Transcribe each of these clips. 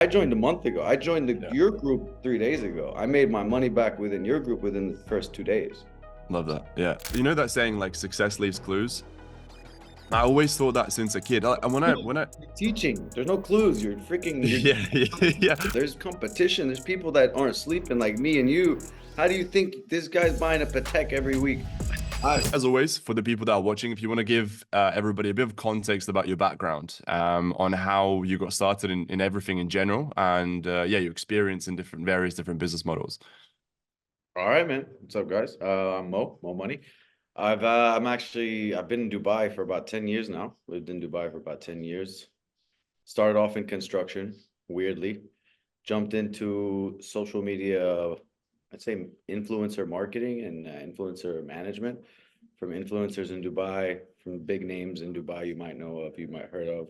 I joined a month ago. I joined Yeah. your group 3 days ago. I made my money back within your group within the first 2 days. Love that. Yeah. You know that saying like success leaves clues? I always thought that since a kid. And when I You're teaching. There's no clues. You're freaking. yeah, yeah, yeah. There's competition. There's people that aren't sleeping like me and you. How do you think this guy's buying a Patek every week? As always, for the people that are watching, if you want to give everybody a bit of context about your background, on how you got started in everything in general, and yeah, your experience in various different business models. All right, man. What's up, guys? I'm Mo Money. I've been in Dubai for about 10 years now. Lived in Dubai for about 10 years. Started off in construction, weirdly. Jumped into social media, I'd say influencer marketing and influencer management from influencers in Dubai, from big names in Dubai you might know of, you might heard of,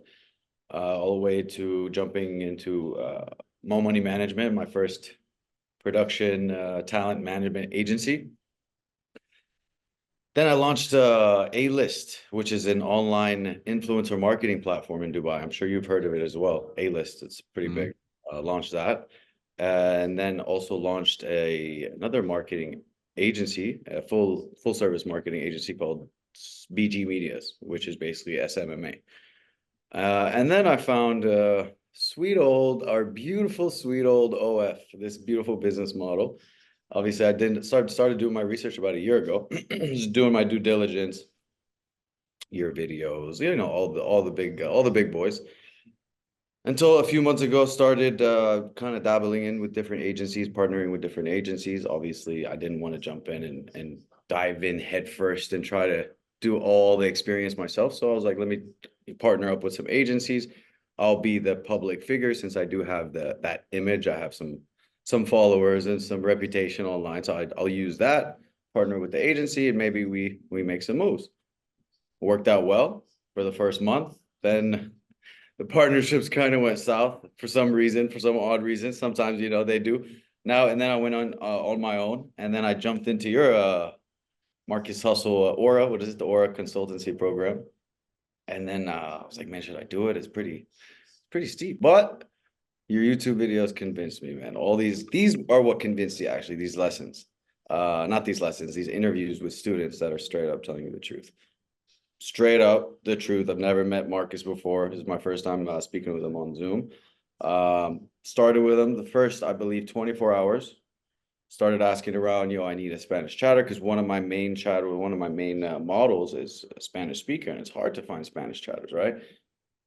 all the way to jumping into Mo Money Management, my first production talent management agency. Then I launched A-List, which is an online influencer marketing platform in Dubai. I'm sure you've heard of it as well. A-List, it's pretty big. Mhm. Launched that, and then also launched another marketing agency, a full service marketing agency called BG Medias, which is basically SMMA. And then I found our beautiful sweet old OF, this beautiful business model. Obviously, I didn't started doing my research about a year ago, just doing my due diligence, your videos, all the big boys. Until a few months ago, started kind of dabbling in with different agencies, partnering with different agencies. Obviously, I didn't want to jump in and dive in head first and try to do all the experience myself. So I was like, let me partner up with some agencies. I'll be the public figure since I do have that image. I have some followers and some reputation online. So I'll use that, partner with the agency, and maybe we make some moves. Worked out well for the first month. Then the partnerships kind of went south for some reason, for some odd reason. Sometimes, they do. Now and then I went on my own, and then I jumped into your Marcus Hustle Aura. What is it? The Aura consultancy program. And then I was like, man, should I do it? It's pretty steep, but your YouTube videos convinced me, man. All these are what convinced you, actually, these lessons. Not these lessons, these interviews with students that are straight up telling you the truth. Straight up the truth. I've never met Marcus before. This is my first time speaking with him on Zoom. Started with him the first, I believe, 24 hours. Started asking around, I need a Spanish chatter because one of my main models is a Spanish speaker, and it's hard to find Spanish chatters, right?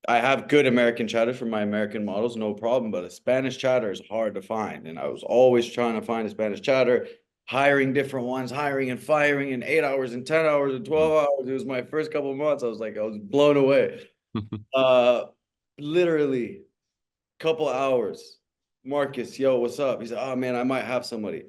I have good American chatters for my American models, no problem, but a Spanish chatter is hard to find. And I was always trying to find a Spanish chatter, hiring different ones, hiring and firing in 8 hours and 10 hours and 12 hours. It was my first couple of months. I was blown away. Uh, Literally couple hours. Marcus, yo, what's up? He said, oh man, I might have somebody.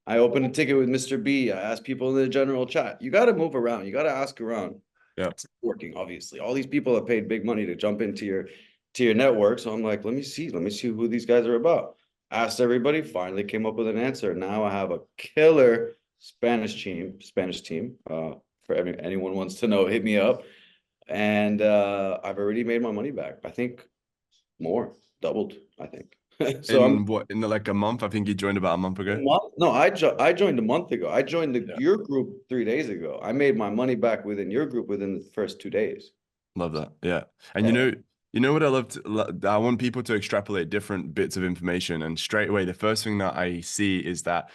I opened a ticket with Mr. B. I asked people in the general chat. You got to move around. You got to ask around. Yeah. It's working, obviously. All these people have paid big money to jump into your network. So I'm like, let me see who these guys are about. Asked everybody, finally came up with an answer. Now I have a killer Spanish team. For anyone wants to know, hit me up. And I've already made my money back. I think more, doubled, I think. So I'm In like a month? I think you joined about a month a ago. month. No, I joined a month ago. I joined Yeah. your group 3 days ago. I made my money back within your group within the first 2 days. Love that. Yeah. And Yeah. you know what I love I want people to extrapolate different bits of information. And straight away, the first thing that I see is that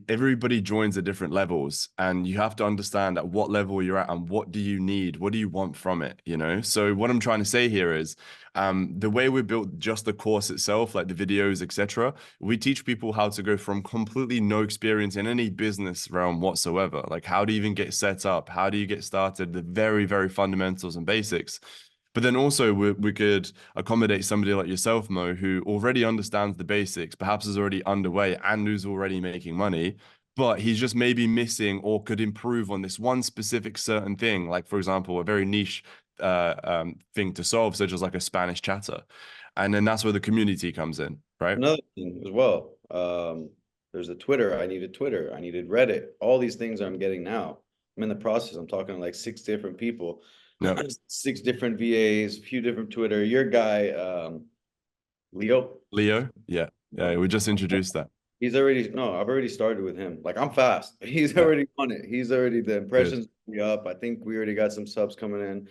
everybody joins at different levels, and you have to understand at what level you're at and what do you need, what do you want from it, you know? So what I'm trying to say here is, the way we built just the course itself, like the videos, etc., we teach people how to go from completely no experience in any business realm whatsoever. Like, how do you even get set up? How do you get started? The very, very fundamentals and basics. But then also we could accommodate somebody like yourself, Mo, who already understands the basics, perhaps is already underway and who's already making money, but he's just maybe missing or could improve on this one specific certain thing, like for example, a very niche thing to solve, such as like a Spanish chatter. And then that's where the community comes in, right? Another thing as well. There's a Twitter. I needed Twitter. I needed Reddit. All these things I'm getting now. I'm in the process. I'm talking to like 6 different people, Yeah. 6 different VAs, a few different Twitter. Your guy, Leo. Leo. Yeah. Yeah. We just introduced that. He's already no, I've already started with him. Like I'm fast. He's Yeah. already on it. He's already the Good. impressions be up. I think we already got some subs coming in.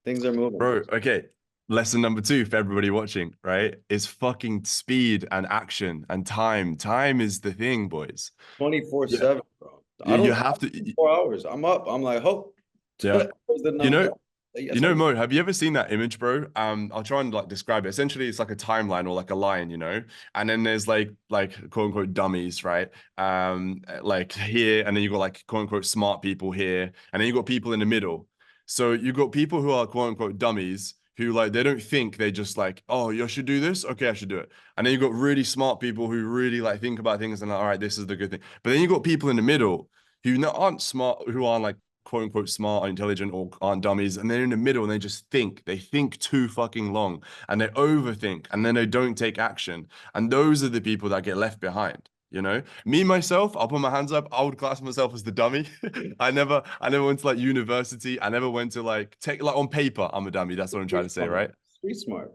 Things are moving. Bro, okay. Lesson number two for everybody watching, right? Is fucking speed and action and time. Time is the thing, boys. Yeah. 24/7, bro. I You don't have have to, 4 hours. I'm up. I'm like, hope. yeah. Where's the You know, number? Yes, I do. Mo, have you ever seen that image, bro? I'll try and like describe it. Essentially, it's like a timeline or like a line, you know, and then there's like quote unquote dummies, right? Like here, and then you got like quote unquote smart people here, and then you got people in the middle. So you got people who are quote unquote dummies who like they don't think, they just like, oh, you should do this, okay, I should do it. And then you got really smart people who really like think about things and like, all right, this is the good thing. But then you got people in the middle who aren't smart, who aren't like quote unquote smart or intelligent or aren't dummies, and they're in the middle and they just think. They think too fucking long and they overthink and then they don't take action. And those are the people that get left behind. You know, me myself, I'll put my hands up. I would class myself as the dummy. I never went to like university. I never went to like take like on paper. I'm a dummy. That's what I'm trying Street to say, smart. right? Street smart.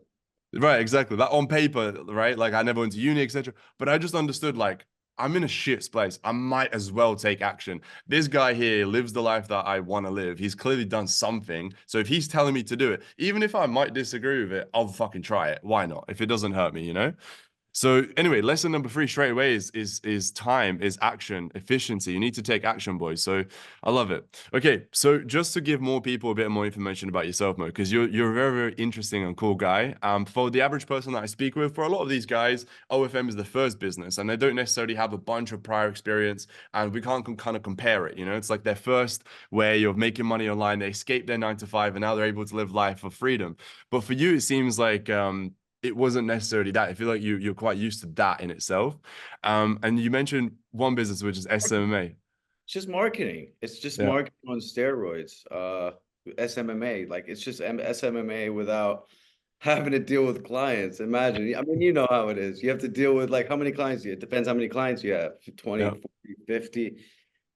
Right, exactly. That on paper, right? Like I never went to uni, etc. But I just understood like I'm in a shit place. I might as well take action. This guy here lives the life that I want to live. He's clearly done something. So if he's telling me to do it, even if I might disagree with it, I'll fucking try it. Why not? If it doesn't hurt me, you know? So anyway, lesson number three straight away is time, is action, efficiency. You need to take action, boys. So I love it. Okay, so just to give more people a bit more information about yourself, Mo, because you're a very, very interesting and cool guy. For the average person that I speak with, for a lot of these guys, OFM is the first business, and they don't necessarily have a bunch of prior experience, and we can't kind of compare it. You know, it's like their first way of making money online. They escape their 9 to 5, and now they're able to live life of freedom. But for you, it seems like it wasn't necessarily that. I feel like you're quite used to that in itself. And you mentioned one business, which is SMMA. It's just marketing. It's just Yeah. marketing on steroids. SMMA, like it's just SMMA without having to deal with clients. Imagine. I mean, you know how it is. You have to deal with like how many clients you, it depends how many clients you have, 20, Yeah. 40, 50.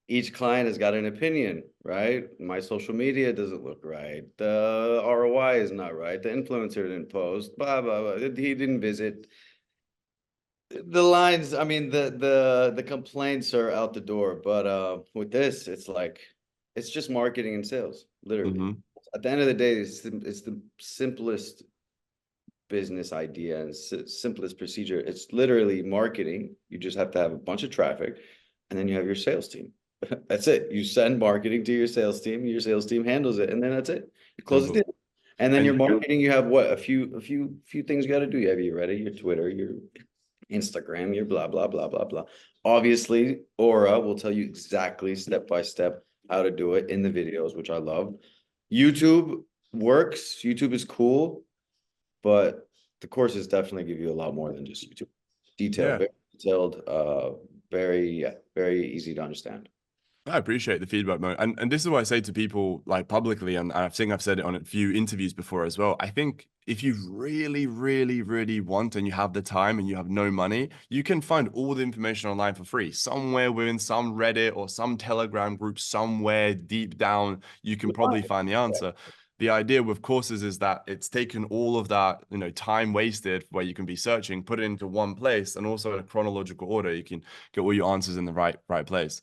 Each client has got an opinion, right? My social media doesn't look right. The ROI is not right. The influencer didn't post, blah, blah, blah. He didn't visit. The lines, I mean, the complaints are out the door, but with this, it's like it's just marketing and sales, literally. Hmm. At the end of the day, it's the simplest business idea and simplest procedure. It's literally marketing. You just have to have a bunch of traffic, and then you have your sales team. That's it. You send marketing to your sales team handles it, and then that's it. You close the Simple. deal. And then your And marketing, you have what? A few things you got to do. You have your Reddit, your Twitter, your Instagram, your blah, blah, blah, blah, blah. Obviously, Aura will tell you exactly step by step how to do it in the videos, which I love. YouTube works. YouTube is cool, but the courses definitely give you a lot more than just YouTube. yeah, Very detailed, very, yeah, very easy to understand. I appreciate the feedback, Mo. And this is what I say to people like publicly, and I think I've said it on a few interviews before as well. I think if you really, really, really want and you have the time and you have no money, you can find all the information online for free. Somewhere within some Reddit or some Telegram group, somewhere deep down, you can probably find the answer. The idea with courses is that it's taken all of that, you know, time wasted where you can be searching, put it into one place, and also in a chronological order, you can get all your answers in the right place.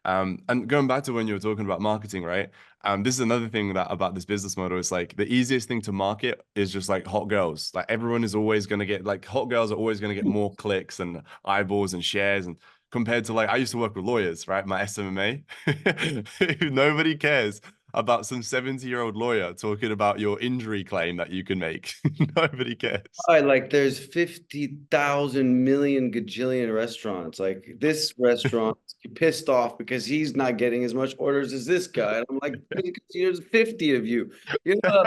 And going back to when you were talking about marketing, right? This is another thing that about this business model is like the easiest thing to market is just like hot girls. Like everyone is always going to get like hot girls are always going to get more clicks and eyeballs and shares and compared to like I used to work with lawyers, right? My SMMA. Nobody cares about some 70-year-old lawyer talking about your injury claim that you can make. Nobody cares. I like there's 50,000 million gajillion restaurants. Like this restaurant pissed off because he's not getting as much orders as this guy. And I'm like, because there's 50 of you. You know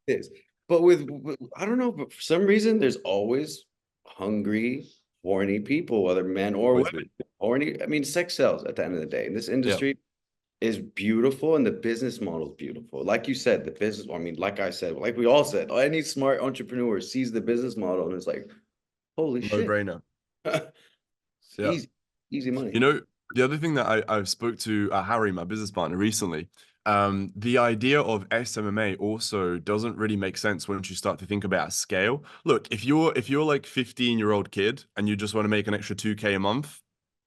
this. But I don't know, but for some reason there's always hungry, horny people, whether men or Always women. be. Horny, I mean, sex sells at the end of the day. In this Yeah. industry, is beautiful and the business model is beautiful. Like you said, the business, I mean, like I said, like we all said, any smart entrepreneur sees the business model and it's like, holy No shit. brainer. It's Yeah. easy, easy money. You know, the other thing that I spoke to Harry, my business partner, recently. The idea of SMMA also doesn't really make sense once you start to think about scale. Look, if you're like 15-year-old kid and you just want to make an extra 2K a month,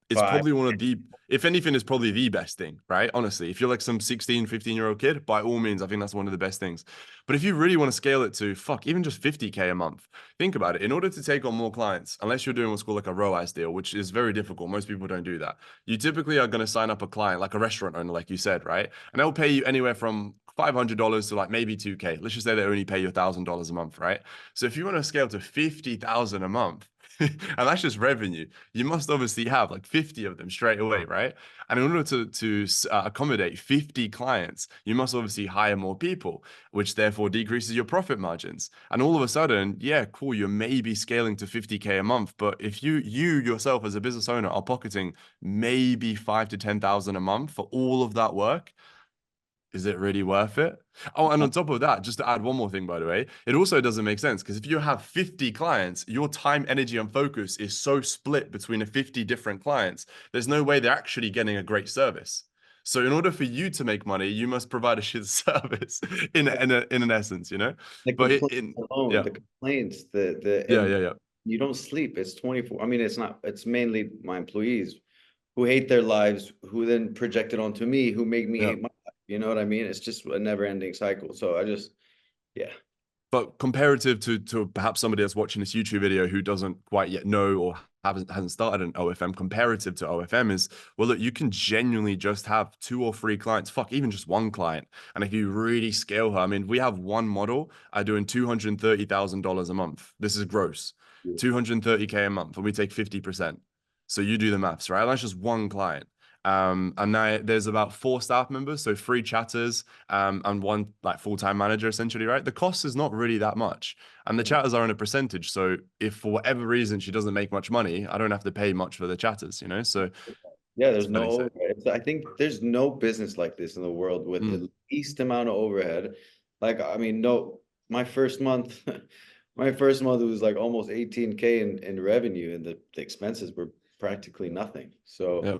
it's Five. probably one of the, if anything, is probably the best thing, right? Honestly, if you're like some 16, 15-year-old kid, by all means, I think that's one of the best things. But if you really want to scale it to, fuck, even just 50K a month, think about it. In order to take on more clients, unless you're doing what's called like a ROAS deal, which is very difficult, most people don't do that. You typically are going to sign up a client, like a restaurant owner, like you said, right? And they'll pay you anywhere from $500 to like maybe 2K. Let's just say they only pay you $1,000 a month, right? So if you want to scale to 50,000 a month, and that's just revenue, you must obviously have like 50 of them straight away, right? And in order to accommodate 50 clients, you must obviously hire more people, which therefore decreases your profit margins. And all of a sudden, yeah, cool, you're maybe scaling to 50K a month, but if you yourself as a business owner are pocketing maybe 5 to 10,000 a month for all of that work, is it really worth it? Oh, and on top of that, just to add one more thing, by the way, it also doesn't make sense because if you have 50 clients, your time, energy, and focus is so split between the 50 different clients, there's no way they're actually getting a great service. So in order for you to make money, you must provide a shit service in an essence, you know? The But complaints in alone, yeah, the complaints, yeah, and yeah, yeah, you don't sleep. It's 24. I mean, it's not, it's mainly my employees who hate their lives, who then project it onto me, who make me yeah. hate my life. You know what I mean? It's just a never ending cycle. So I just, yeah. But comparative to perhaps somebody that's watching this YouTube video who doesn't quite yet know or hasn't started an OFM, comparative to OFM is, well, look, you can genuinely just have 2 or 3 clients, fuck, even just one client. And if you really scale her, I mean, we have one model doing $230,000 a month. This is gross, 230K a month, and we take 50%. So you do the maths, right? That's just one client. And now there's about 4 staff members, so 3 chatters, and one like full-time manager essentially, right? The cost is not really that much. And the chatters are on a percentage. So if for whatever reason she doesn't make much money, I don't have to pay much for the chatters, you know? So Yeah, it's there's no fairly safe. overhead. I think there's no business like this in the world with Mm, the least amount of overhead. Like, I mean, no, my first month, my first month it was like almost 18K in revenue, and the expenses were practically nothing. So yeah.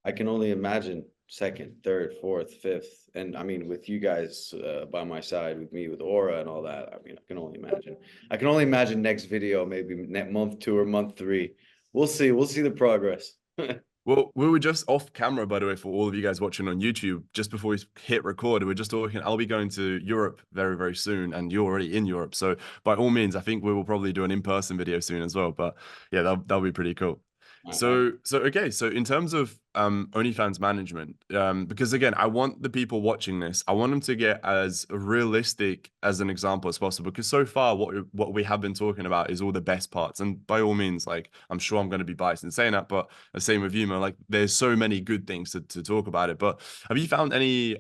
I can only imagine second, third, fourth, fifth, and I mean with you guys by my side, with me, with Aura and all that. I mean, I can only imagine. I can only imagine next video, maybe month 2 or month 3. We'll see. We'll see the progress. Well, we were just off camera, by the way, for all of you guys watching on YouTube, just before we hit record. We are just talking. I'll be going to Europe very, very soon, and you're already in Europe. So, by all means, I think we will probably do an in-person video soon as well. But yeah, that'll be pretty cool. I, So okay, so in terms of OnlyFans management, because again, I want the people watching this, I want them to get as realistic as an example as possible. Because so far, what we have been talking about is all the best parts, and by all means, like I'm sure I'm going to be biased in saying that, but the same with you, Mo. Like there's so many good things to talk about it. But have you found any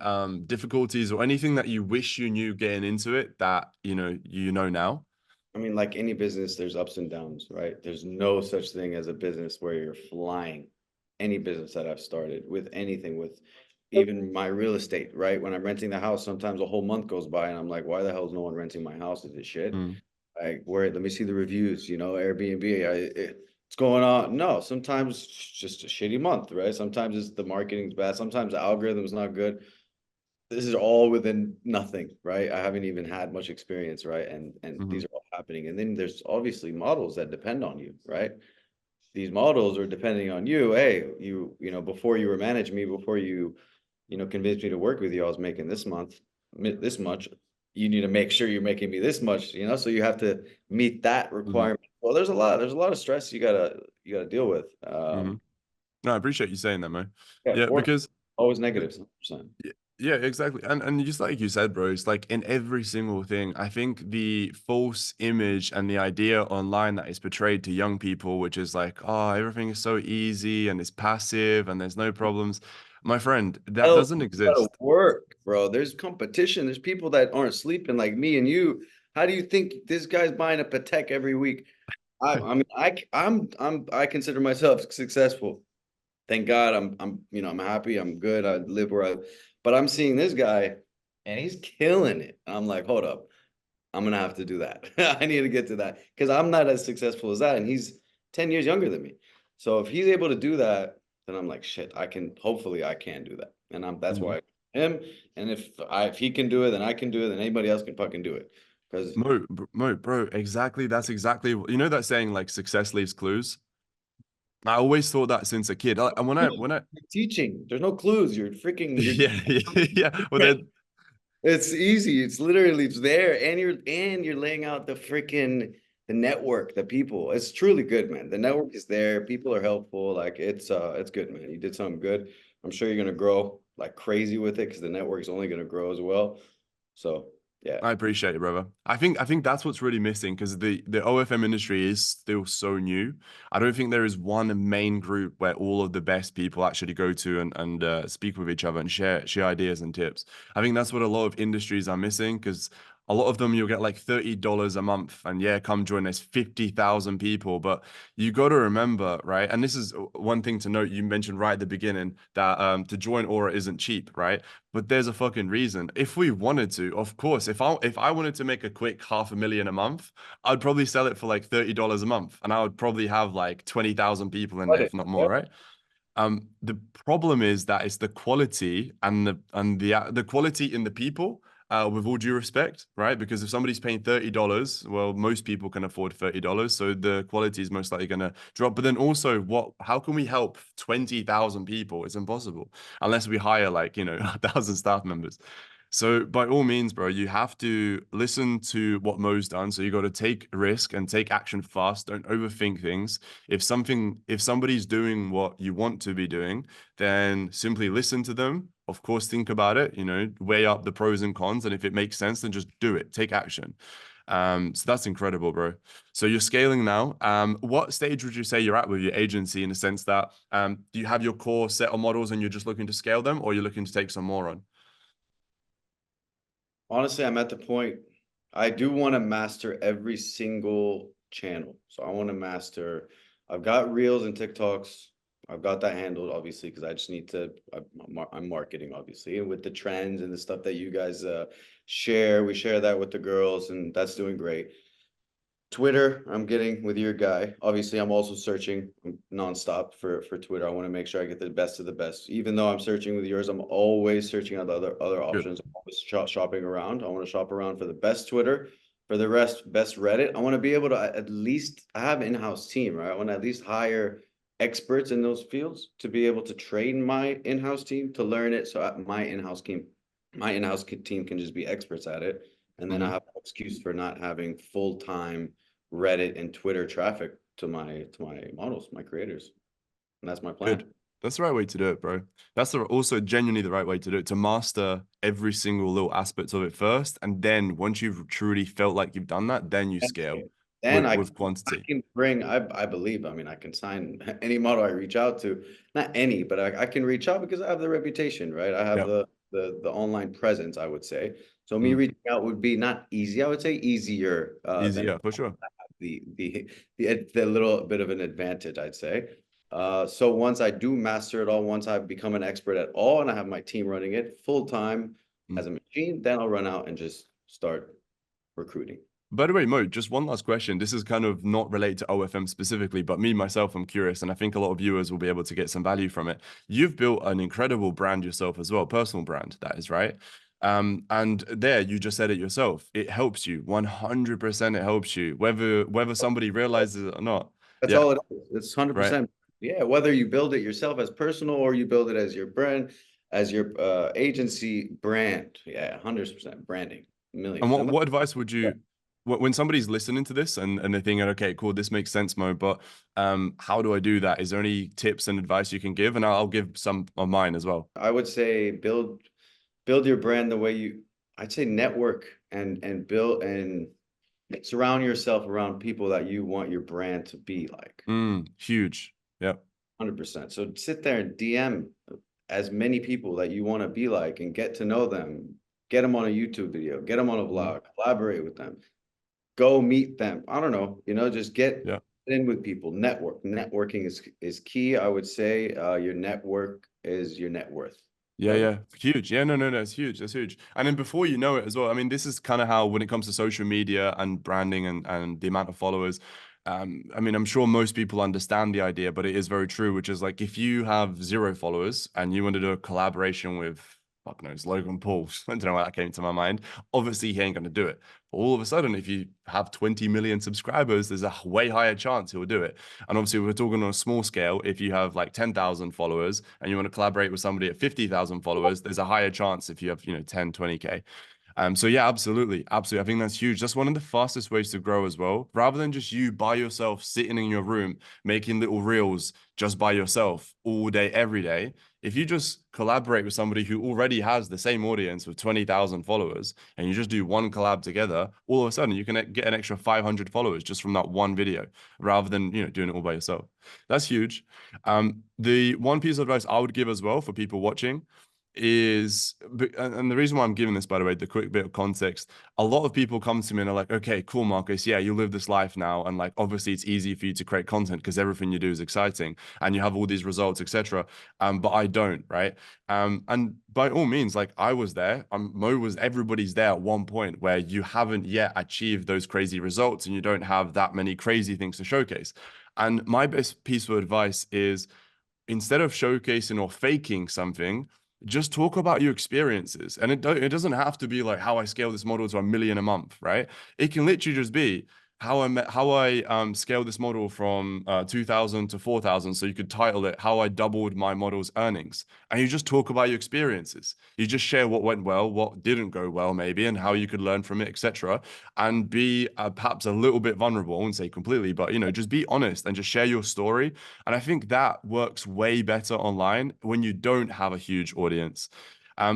difficulties or anything that you wish you knew getting into it that you know now? I mean, like any business, there's ups and downs, right? There's no such thing as a business where you're flying. Any business that I've started with anything, with even my real estate, right? When I'm renting the house, sometimes a whole month goes by and I'm like, why the hell is no one renting my house? Is it shit? Mm, Like, where, let me see the reviews, Airbnb, it's going on. No, sometimes it's just a shitty month, right? Sometimes it's the marketing's bad. Sometimes the algorithm's not good. This is all within nothing, right? I haven't even had much experience, right? And hmm these are all happening. And then there's obviously models that depend on you, right? These models are depending on you. Hey, before you were managing me, before you convinced me to work with you, I was making this much. You need to make sure you're making me this much. So you have to meet that hmm requirement. Well, there's a lot of stress you gotta deal with. hmm No, I appreciate you saying that, man. Yeah, Yeah, for because always negatives, 100%. yeah, exactly. And just like you said, bro, it's like in every single thing, I think the false image and the idea online that is portrayed to young people, which is like, oh, everything is so easy and it's passive and there's no problems. My friend, that Hell, doesn't you gotta exist. work, bro. There's competition. There's people that aren't sleeping like me and you. How do you think this guy's buying a Patek every week? I mean, I consider myself successful. Thank God. I'm happy. I'm good. I live where but I'm seeing this guy, and he's killing it. I'm like, hold up, I'm gonna have to do that. I need to get to that because I'm not as successful as that, and he's 10 years younger than me. So if he's able to do that, then I'm like, shit, hopefully I can do that. And that's Mhm. why. him. And if he can do it, then I can do it, then anybody else can fucking do it. Because Mo, bro, exactly. That's exactly, you know that saying like success leaves clues. I always thought that since a kid. And when I, teaching, there's no clues. You're yeah, yeah, yeah. Well, then, it's easy. It's literally it's there, and you're laying out the network, the people. It's truly good, man. The network is there. People are helpful. Like it's good, man. You did something good. I'm sure you're gonna grow like crazy with it because the network is only gonna grow as well. So yeah. I appreciate it, brother. I think that's what's really missing because the OFM industry is still so new. I don't think there is one main group where all of the best people actually go to and speak with each other and share ideas and tips. I think that's what a lot of industries are missing because a lot of them you'll get like $30 a month and yeah, come join. There's 50,000 people, but you got to remember, right? And this is one thing to note. You mentioned right at the beginning that to join Aura isn't cheap, right? But there's a fucking reason. If we wanted to, of course, if I wanted to make a quick 500,000 a month, I'd probably sell it for like $30 a month, and I would probably have like 20,000 people in there, Got it. if not more, Yep. right? The problem is that it's the quality and the quality in the people. With all due respect, right? Because if somebody's paying $30, well, most people can afford $30, so the quality is most likely going to drop. But then also, how can we help 20,000 people? It's impossible unless we hire like 1,000 staff members. So by all means, bro, you have to listen to what Mo's done. So you got to take risk and take action fast. Don't overthink things. If somebody's doing what you want to be doing, then simply listen to them. Of course, think about it, weigh up the pros and cons. And if it makes sense, then just do it. Take action. So that's incredible, bro. So you're scaling now. What stage would you say you're at with your agency in the sense that do you have your core set of models and you're just looking to scale them, or you're looking to take some more on? Honestly, I'm at the point I do want to master every single channel. So I want to master. I've got Reels and TikToks. I've got that handled, obviously, because I just need to. I'm marketing, obviously, and with the trends and the stuff that you guys share, we share that with the girls, and that's doing great. Twitter, I'm getting with your guy. Obviously, I'm also searching nonstop for Twitter. I want to make sure I get the best of the best. Even though I'm searching with yours, I'm always searching out the other Good. options. I'm always shopping around. I want to shop around for the best Twitter, for the rest, best Reddit. I want to be able to at least I have an in-house team, right? I want to at least hire experts in those fields to be able to train my in-house team to learn it. So my in-house team can just be experts at it. And then I Mhm. have no excuse for not having full-time Reddit and Twitter traffic to my models, my creators. And that's my plan. Good. That's the right way to do it, bro. That's also genuinely the right way to do it, to master every single little aspect of it first. And then once you've truly felt like you've done that, then you And scale then with I quantity. can bring, I believe, I mean, I can sign any model I reach out to, not any, but I can reach out because I have the reputation, right? I have Yeah. the online presence, I would say. So me Mm. reaching out would be not easy, I would say easier than Easier for sure. the the the little bit of an advantage, I'd say. So once I do master it all, once I've become an expert at all, and I have my team running it full time Mm. as a machine, then I'll run out and just start recruiting. By the way, Mo, just one last question. This is kind of not related to OFM specifically, but me myself, I'm curious, and I think a lot of viewers will be able to get some value from it. You've built an incredible brand yourself as well, personal brand, that is right. And there, you just said it yourself. It helps you 100%. It helps you, whether somebody realizes it or not. That's Yeah, all it is. It's right. 100%. Yeah, whether you build it yourself as personal or you build it as your brand, as your agency brand. Yeah, 100% branding, And millions. what No what advice would you, when somebody's listening to this and they're thinking, okay, cool, this makes sense, Mo, but how do I do that? Is there any tips and advice you can give? And I'll give some of mine as well. I would say build your brand the way I'd say network and build and surround yourself around people that you want your brand to be like. Huge. Yep. 100%. So sit there and DM as many people that you want to be like and get to know them. Get them on a YouTube video, get them on a Mhm. vlog, collaborate with them, go meet them. I don't know, just get Yeah. in with people. Networking is key. I would say your network is your net worth. Yeah, That yeah. Huge. Yeah, no, no, no. It's huge. It's huge. And then before you know it as well, I mean, this is kind of how when it comes to social media and branding and the amount of followers, I mean, I'm sure most people understand the idea, but it is very true, which is like if you have 0 followers and you want to do a collaboration with fuck knows, Logan Paul. I don't know why that came to my mind. Obviously, he ain't going to do it. But all of a sudden, if you have 20 million subscribers, there's a way higher chance he'll do it. And obviously, we're talking on a small scale. If you have like 10,000 followers and you want to collaborate with somebody at 50,000 followers, there's a higher chance if you have, 10, 20K. So yeah, absolutely, absolutely. I think that's huge. That's one of the fastest ways to grow as well. Rather than just you by yourself sitting in your room making little reels just by yourself all day, every day. If you just collaborate with somebody who already has the same audience with 20,000 followers and you just do one collab together, all of a sudden you can get an extra 500 followers just from that one video rather than, doing it all by yourself. That's huge. The one piece of advice I would give as well for people watching is, and the reason why I'm giving this, by the way, the quick bit of context, a lot of people come to me and are like, okay, cool, Marcus, yeah, you live this life now, and like obviously it's easy for you to create content because everything you do is exciting and you have all these results, etc. But I don't, right? And by all means, like I was there, Mo was, everybody's there at one point where you haven't yet achieved those crazy results and you don't have that many crazy things to showcase. And my best piece of advice is, instead of showcasing or faking something, just talk about your experiences. And it doesn't have to be like how I scale this model to 1 million a month, right? It can literally just be how I scaled this model from 2,000 to 4,000. So you could title it how I doubled my model's earnings. And you just talk about your experiences. You just share what went well, what didn't go well, maybe, and how you could learn from it, etc. And be perhaps a little bit vulnerable. I wouldn't say completely, but just be honest and just share your story. And I think that works way better online when you don't have a huge audience.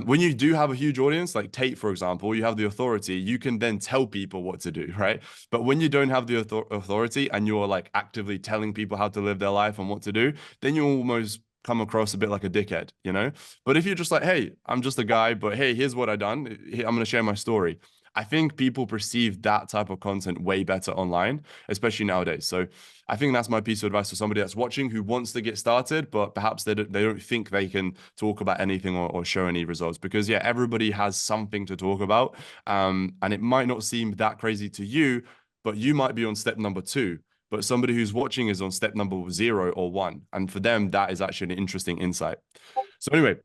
When you do have a huge audience, like Tate, for example, you have the authority, you can then tell people what to do, right? But when you don't have the authority and you're like actively telling people how to live their life and what to do, then you almost come across a bit like a dickhead, you know? But if you're just like, hey, I'm just a guy, but hey, here's what I done. I'm going to share my story. I think people perceive that type of content way better online, especially nowadays. So I think that's my piece of advice for somebody that's watching who wants to get started, but perhaps they don't think they can talk about anything or show any results, because yeah, everybody has something to talk about. And it might not seem that crazy to you, but you might be on step number 2, but somebody who's watching is on step number 0 or 1. And for them, that is actually an interesting insight. So anyway,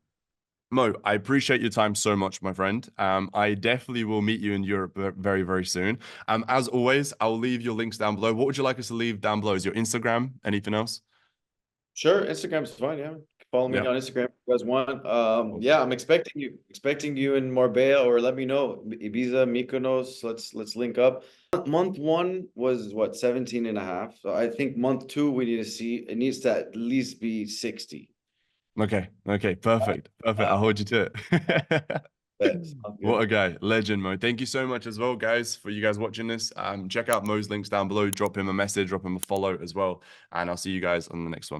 Mo, I appreciate your time so much, my friend. I definitely will meet you in Europe very, very soon. As always, I'll leave your links down below. What would you like us to leave down below? Is your Instagram? Anything else? Sure, Instagram's fine. Yeah, follow me Yeah. on Instagram if you guys want. Awesome. Yeah, I'm expecting you in Marbella, or let me know Ibiza, Mykonos. Let's link up. Month one was what, 17 and a half. So I think month two we need to see, it needs to at least be 60. Okay. Okay. Perfect. Perfect. I'll hold you to it. That sounds What good. a guy. Legend, Mo. Thank you so much as well, guys, for you guys watching this. Check out Mo's links down below. Drop him a message, drop him a follow as well. And I'll see you guys on the next one.